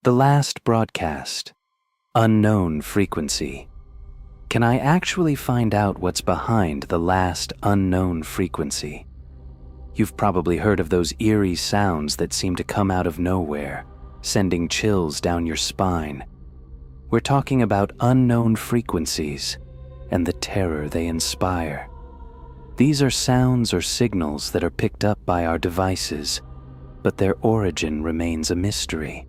The last broadcast. Unknown frequency. Can I actually find out what's behind the last unknown frequency? You've probably heard of those eerie sounds that seem to come out of nowhere, sending chills down your spine. We're talking about unknown frequencies and the terror they inspire. These are sounds or signals that are picked up by our devices, but their origin remains a mystery.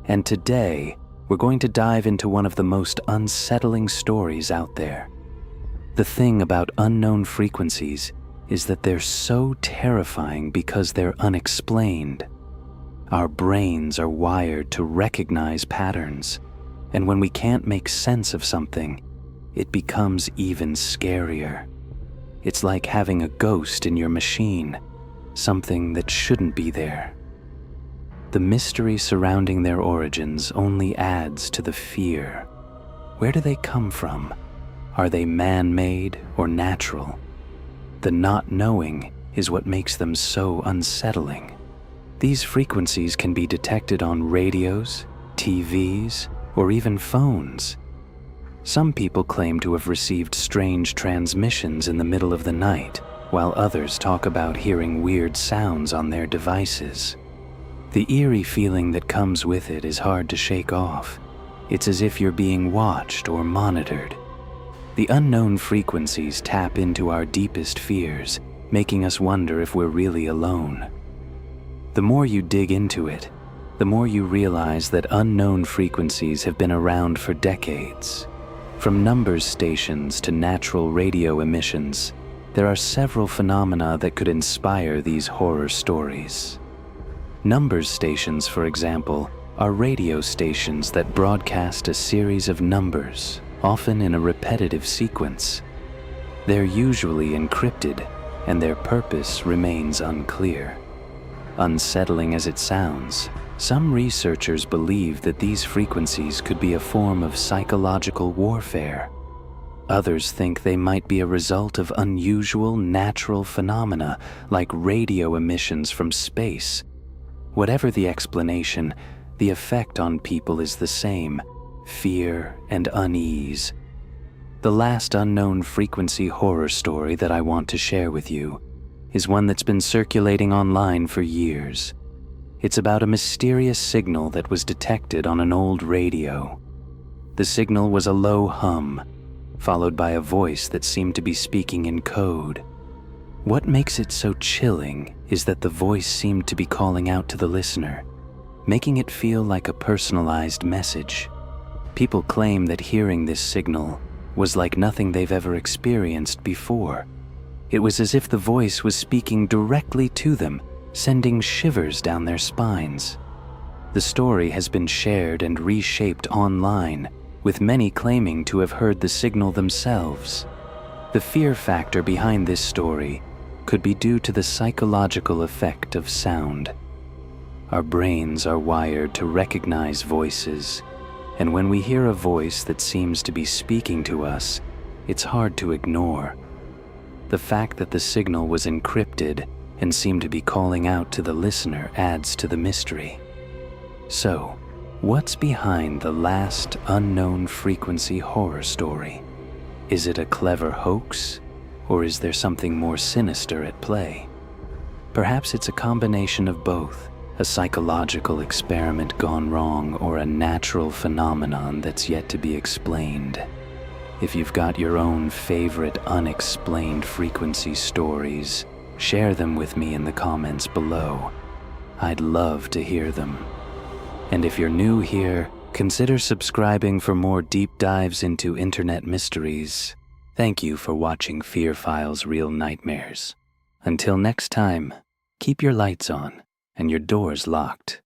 And today, we're going to dive into one of the most unsettling stories out there. The thing about unknown frequencies is that they're so terrifying because they're unexplained. Our brains are wired to recognize patterns, and when we can't make sense of something, it becomes even scarier. It's like having a ghost in your machine, something that shouldn't be there. The mystery surrounding their origins only adds to the fear. Where do they come from? Are they man-made or natural? The not knowing is what makes them so unsettling. These frequencies can be detected on radios, TVs, or even phones. Some people claim to have received strange transmissions in the middle of the night, while others talk about hearing weird sounds on their devices. The eerie feeling that comes with it is hard to shake off. It's as if you're being watched or monitored. The unknown frequencies tap into our deepest fears, making us wonder if we're really alone. The more you dig into it, the more you realize that unknown frequencies have been around for decades. From numbers stations to natural radio emissions, there are several phenomena that could inspire these horror stories. Numbers stations, for example, are radio stations that broadcast a series of numbers, often in a repetitive sequence. They're usually encrypted, and their purpose remains unclear. Unsettling as it sounds, some researchers believe that these frequencies could be a form of psychological warfare. Others think they might be a result of unusual natural phenomena like radio emissions from space. Whatever the explanation, the effect on people is the same: fear and unease. The last unknown frequency horror story that I want to share with you is one that's been circulating online for years. It's about a mysterious signal that was detected on an old radio. The signal was a low hum, followed by a voice that seemed to be speaking in code. What makes it so chilling is that the voice seemed to be calling out to the listener, making it feel like a personalized message. People claim that hearing this signal was like nothing they've ever experienced before. It was as if the voice was speaking directly to them, sending shivers down their spines. The story has been shared and reshaped online, with many claiming to have heard the signal themselves. The fear factor behind this story could be due to the psychological effect of sound. Our brains are wired to recognize voices, and when we hear a voice that seems to be speaking to us, it's hard to ignore. The fact that the signal was encrypted and seemed to be calling out to the listener adds to the mystery. So, what's behind the last unknown frequency horror story? Is it a clever hoax, or is there something more sinister at play? Perhaps it's a combination of both, a psychological experiment gone wrong or a natural phenomenon that's yet to be explained. If you've got your own favorite unexplained frequency stories, share them with me in the comments below. I'd love to hear them. And if you're new here, consider subscribing for more deep dives into internet mysteries. Thank you for watching Fear Files Real Nightmares. Until next time, keep your lights on and your doors locked.